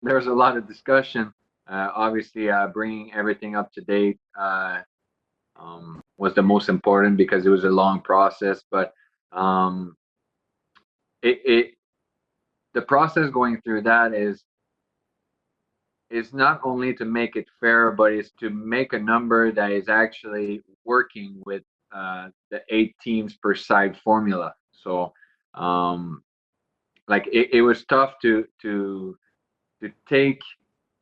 there's a lot of discussion. Obviously, bringing everything up to date was the most important because it was a long process. But um, it the process going through that is not only to make it fair, but it's to make a number that is actually working with the 8 teams per side formula. So, um, like it was tough to take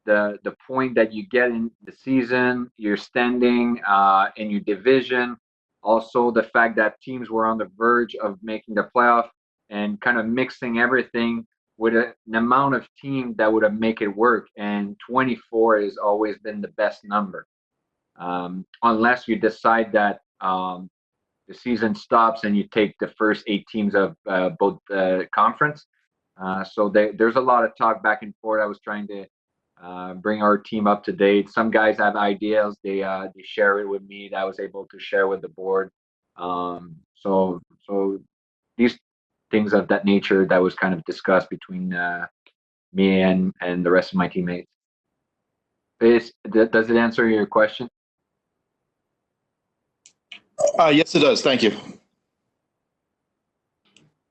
the point that you get in the season, your standing in your division, also the fact that teams were on the verge of making the playoff, and kind of mixing everything with an amount of team that would have make it work. And 24 has always been the best number, unless you decide that the season stops and you take the first 8 teams of both conference. So there's a lot of talk back and forth. I was trying to bring our team up to date. Some guys have ideas. They share it with me that I was able to share with the board. So these things of that nature that was kind of discussed between me and the rest of my teammates. Does it answer your question? Yes, it does. Thank you.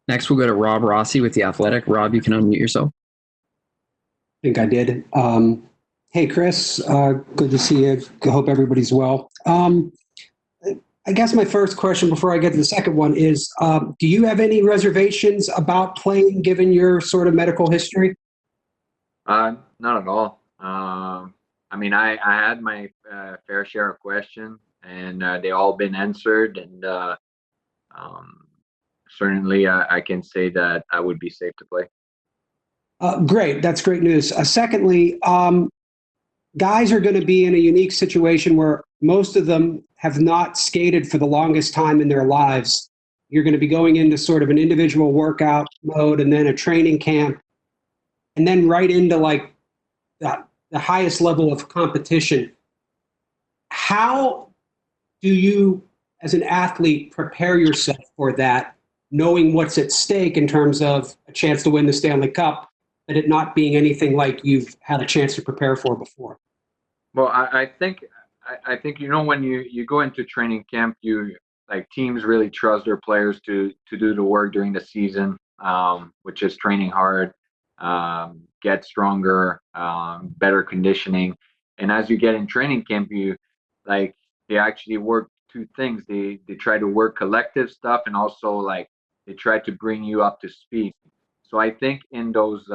Next, we'll go to Rob Rossi with The Athletic. Rob, you can unmute yourself. I think I did. Hey, Kris, good to see you. I hope everybody's well. I guess my first question before I get to the second one is, do you have any reservations about playing given your sort of medical history? Not at all. I mean, I had my fair share of questions, and they all been answered. And certainly, I can say that I would be safe to play. Great. That's great news. Secondly, guys are going to be in a unique situation where most of them have not skated for the longest time in their lives. You're going to be going into sort of an individual workout mode and then a training camp, and then right into like the highest level of competition. How do you, as an athlete, prepare yourself for that, knowing what's at stake in terms of a chance to win the Stanley Cup, but it not being anything like you've had a chance to prepare for before? Well, I think when you go into training camp, teams really trust their players to do the work during the season, which is training hard, get stronger, better conditioning. And as you get in training camp, they actually work 2 things. They try to work collective stuff, and also they try to bring you up to speed. So I think in those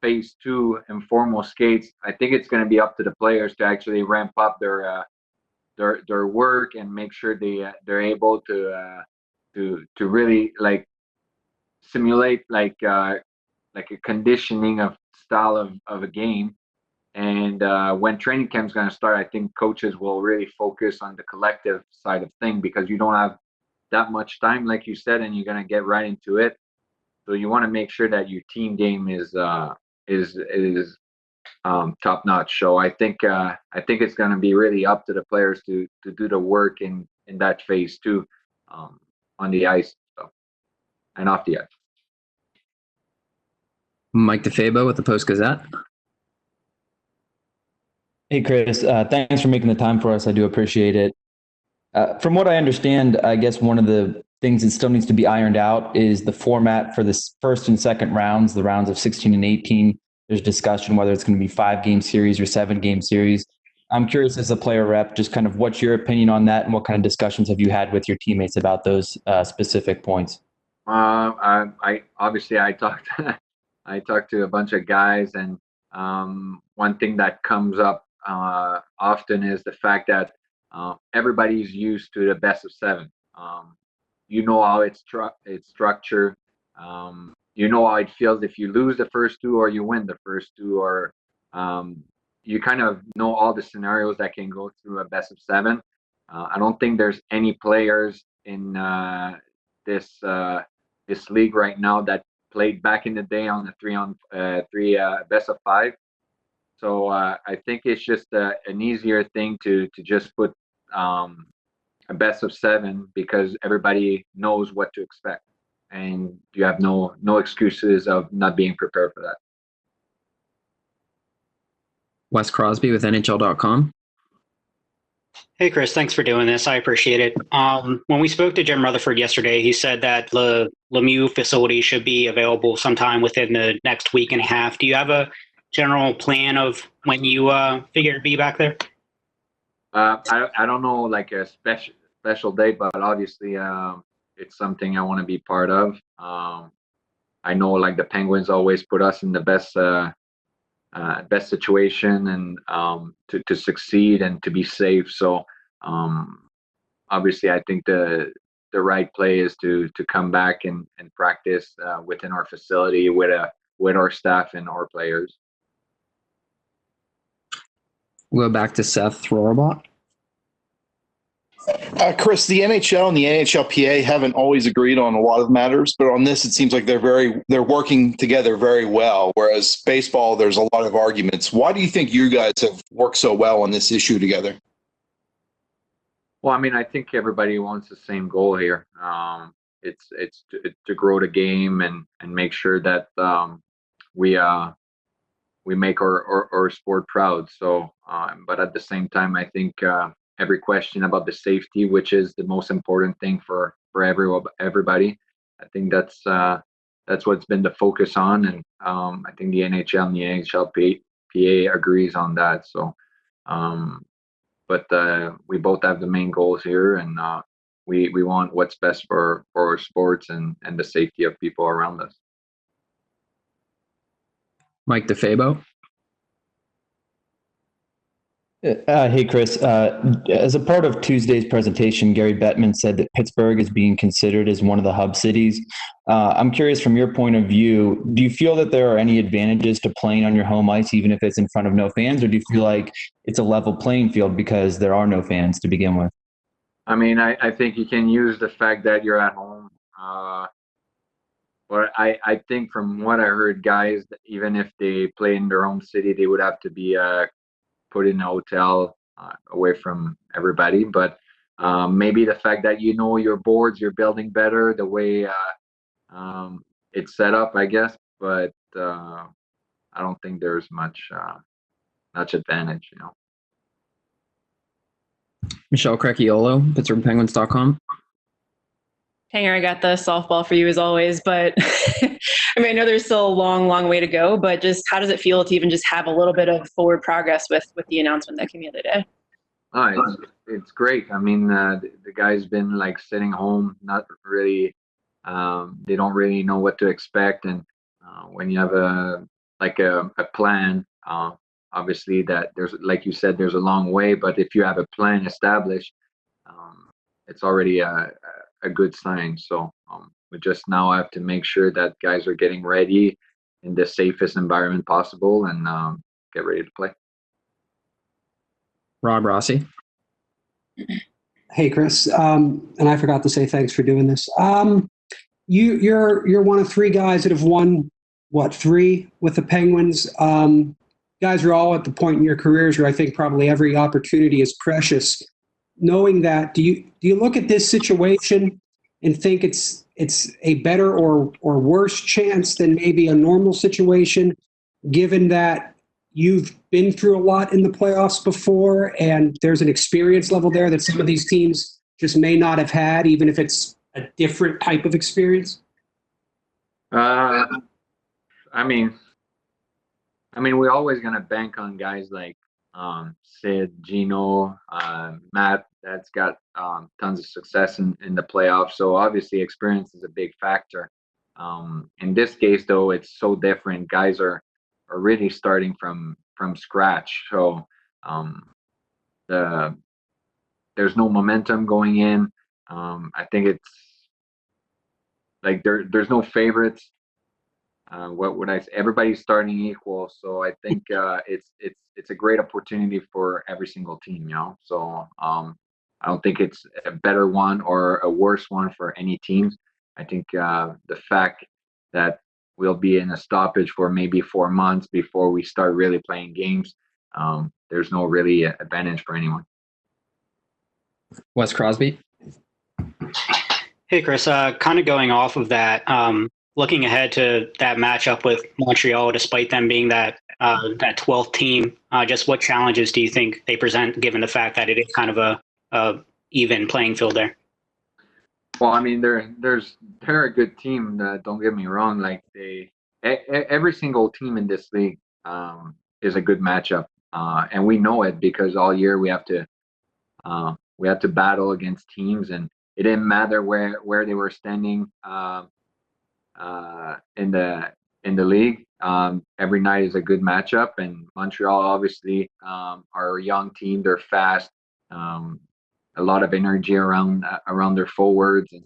phase 2 informal skates, I think it's going to be up to the players to actually ramp up their work and make sure they're able to really simulate a conditioning of style of a game. And when training camp is going to start, I think coaches will really focus on the collective side of thing, because you don't have that much time, like you said, and you're going to get right into it. So you want to make sure that your team game is top notch. So I think it's going to be really up to the players to do the work in that phase 2, on the ice, and off the ice. Mike DeFabo with the Post-Gazette. Hey, Kris, thanks for making the time for us. I do appreciate it. From what I understand, I guess one of the things that still needs to be ironed out is the format for the first and second rounds, the rounds of 16 and 18. There's discussion whether it's going to be 5-game series or 7-game series. I'm curious, as a player rep, just kind of what's your opinion on that, and what kind of discussions have you had with your teammates about those specific points? I obviously I talked I talked to a bunch of guys, and one thing that comes up often is the fact that everybody's used to the best of 7. You know how it's structured. You know how it feels if you lose the first 2 or you win the first 2, or you kind of know all the scenarios that can go through a best of 7. I don't think there's any players in this league right now that played back in the day on the 3-on-3 best of 5. So I think it's just an easier thing to just put a best of 7, because everybody knows what to expect, and you have no excuses of not being prepared for that. Wes Crosby with NHL.com. Hey, Kris, thanks for doing this. I appreciate it. When we spoke to Jim Rutherford yesterday, he said that the Lemieux facility should be available sometime within the next week and a half. Do you have a general plan of when you figure to be back there? I don't know like a special date, but obviously it's something I want to be part of. I know like the Penguins always put us in the best situation and to succeed and to be safe. So obviously I think the right play is to come back and practice within our facility with our staff and our players. We'll go back to Seth Rohrbach. Kris, the NHL and the NHLPA haven't always agreed on a lot of matters, but on this, it seems like they're working together very well. Whereas baseball, there's a lot of arguments. Why do you think you guys have worked so well on this issue together? Well, I mean, I think everybody wants the same goal here. It's to grow the game and make sure that we make our sport proud. So, but at the same time, I think every question about the safety, which is the most important thing for everybody, I think that's what's been the focus on, and I think the NHL and the NHLPA agrees on that. So, but we both have the main goals here, and we want what's best for our sports and the safety of people around us. Mike DeFabo. Hey, Kris. As a part of Tuesday's presentation, Gary Bettman said that Pittsburgh is being considered as one of the hub cities. I'm curious, from your point of view, do you feel that there are any advantages to playing on your home ice, even if it's in front of no fans, or do you feel like it's a level playing field because there are no fans to begin with? I mean, I think you can use the fact that you're at home. But I think from what I heard, guys, even if they play in their own city, they would have to be put in a hotel away from everybody. But maybe the fact that your boards, your building better, the way it's set up, I guess. But I don't think there's much advantage, Michelle Crecchiolo, PittsburghPenguins.com. Hanger, I got the softball for you as always, but I mean, I know there's still a long, long way to go, but just how does it feel to even just have a little bit of forward progress with the announcement that came the other day? Oh, it's great. I mean, the guy's been like sitting home, not really. They don't really know what to expect, and when you have a plan, obviously that there's, like you said, there's a long way. But if you have a plan established, it's already a good sign. So we just now have to make sure that guys are getting ready in the safest environment possible and get ready to play. Rob Rossi. Hey, Kris, and I forgot to say thanks for doing this. You're one of three guys that have won, 3 with the Penguins. Guys are all at the point in your careers where I think probably every opportunity is precious. Knowing that, do you look at this situation and think it's a better or worse chance than maybe a normal situation, given that you've been through a lot in the playoffs before and there's an experience level there that some of these teams just may not have had, even if it's a different type of experience? I mean, we're always gonna bank on guys like Sid, Gino, Matt. That's got tons of success in the playoffs. So obviously, experience is a big factor. In this case, though, it's so different. Guys are really starting from scratch. So there's no momentum going in. I think it's like there's no favorites. What would I say? Everybody's starting equal, so I think it's a great opportunity for every single team, So I don't think it's a better one or a worse one for any teams. I think the fact that we'll be in a stoppage for maybe 4 months before we start really playing games, there's no really advantage for anyone. Wes Crosby. Hey, Kris, kind of going off of that, looking ahead to that matchup with Montreal, despite them being that 12th team, just what challenges do you think they present, given the fact that it is kind of a even playing field there? Well, I mean, they're a good team. Don't get me wrong. Like every single team in this league is a good matchup, and we know it because all year we have to battle against teams, and it didn't matter where they were standing in the league. Every night is a good matchup, and Montreal obviously are a young team. They're fast. A lot of energy around their forwards, and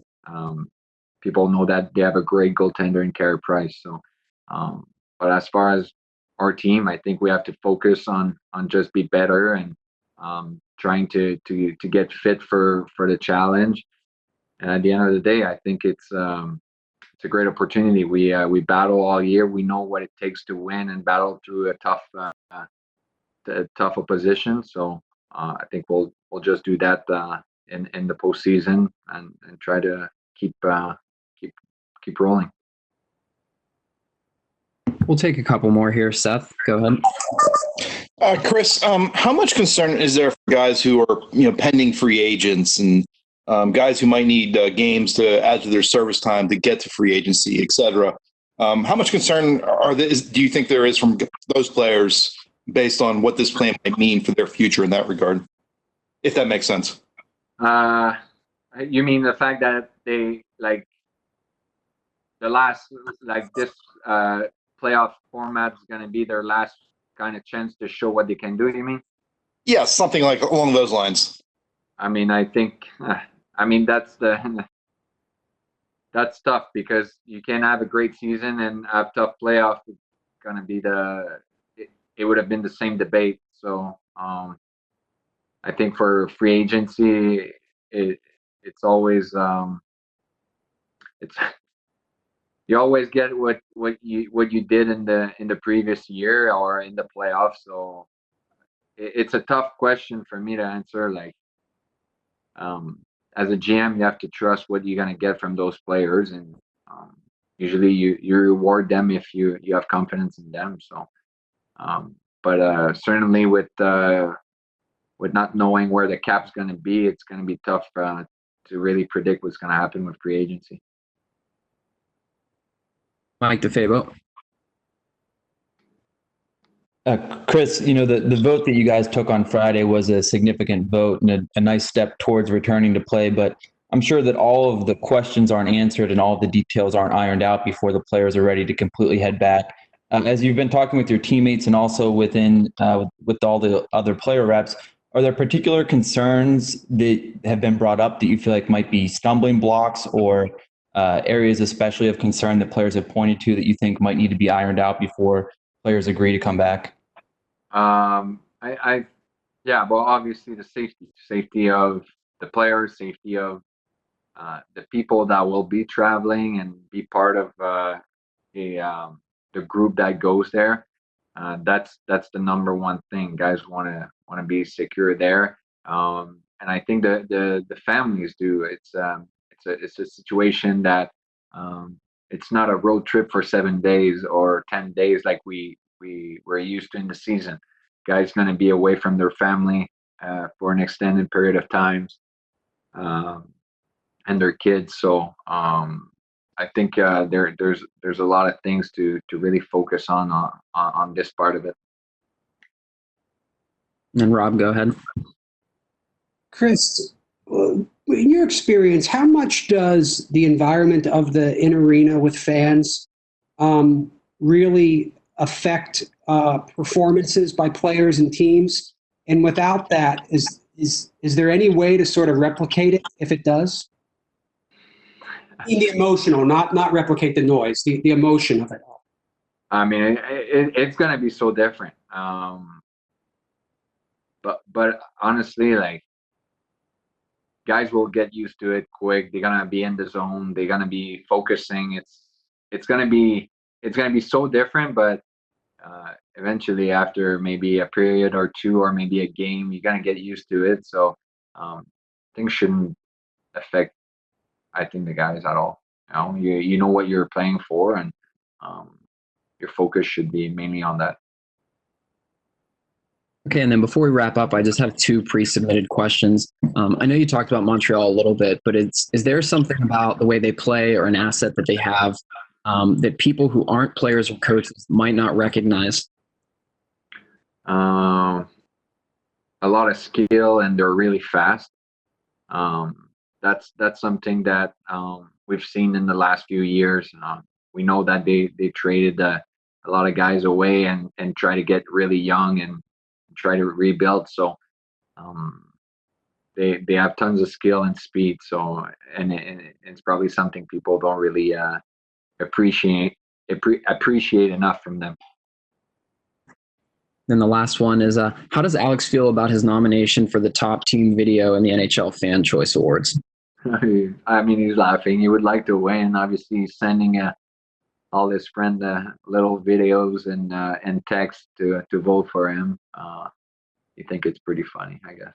people know that they have a great goaltender in Carey Price. So, but as far as our team, I think we have to focus on just be better and trying to get fit for the challenge. And at the end of the day, I think it's a great opportunity. We battle all year. We know what it takes to win and battle through a tough opposition. So I think we'll just do that in the postseason and try to keep rolling. We'll take a couple more here. Seth, go ahead. Kris, how much concern is there for guys who are pending free agents and guys who might need games to add to their service time to get to free agency, et cetera? How much concern do you think there is from those players based on what this plan might mean for their future in that regard, if that makes sense? You mean the fact that they the last this playoff format is going to be their last kind of chance to show what they can do? You mean? Yeah, something like along those lines. I mean, I think. I mean, that's tough because you can have a great season and have tough playoff. It's going to be it would have been the same debate. So I think for free agency, it's always you always get what you did in the previous year or in the playoffs. So it's a tough question for me to answer. As a GM, you have to trust what you're gonna get from those players, and usually you reward them if you have confidence in them. So, but certainly with not knowing where the cap's going to be, it's going to be tough to really predict what's going to happen with free agency. Mike DeFabo. Kris, the vote that you guys took on Friday was a significant vote and a nice step towards returning to play. But I'm sure that all of the questions aren't answered and all of the details aren't ironed out before the players are ready to completely head back. As you've been talking with your teammates and also with all the other player reps, are there particular concerns that have been brought up that you feel like might be stumbling blocks or areas especially of concern that players have pointed to that you think might need to be ironed out before players agree to come back? Well, obviously the safety of the players, safety of the people that will be traveling and be part of the group that goes there. That's the number one thing. Guys want to be secure there, and I think the families do. It's a situation that it's not a road trip for 7 days or 10 days like we were used to in the season. Guys going to be away from their family for an extended period of time, and their kids. So I think there's a lot of things to really focus on this part of it. And Rob, go ahead. Kris, in your experience, how much does the environment of the in-arena with fans really affect performances by players and teams? And without that, is there any way to sort of replicate it if it does? In the emotional, not replicate the noise, the emotion of it all. I mean, it's going to be so different. But honestly, guys will get used to it quick. They're gonna be in the zone. They're gonna be focusing. It's gonna be so different. But eventually, after maybe a period or two, or maybe a game, you're gonna get used to it. So things shouldn't affect, I think, the guys at all. You know what you're playing for, and your focus should be mainly on that. Okay, and then before we wrap up, I just have two pre-submitted questions. I know you talked about Montreal a little bit, but is there something about the way they play or an asset that they have that people who aren't players or coaches might not recognize? A lot of skill, and they're really fast. That's something that we've seen in the last few years. We know that they traded a lot of guys away and try to get really young and try to rebuild. So they have tons of skill and speed. So and it's probably something people don't really appreciate enough from them. Then the last one is, how does Alex feel about his nomination for the top team video in the NHL Fan Choice Awards? I mean, he's laughing. He would like to win. Obviously, he's sending all his friends little videos and text to vote for him. You think it's pretty funny, I guess.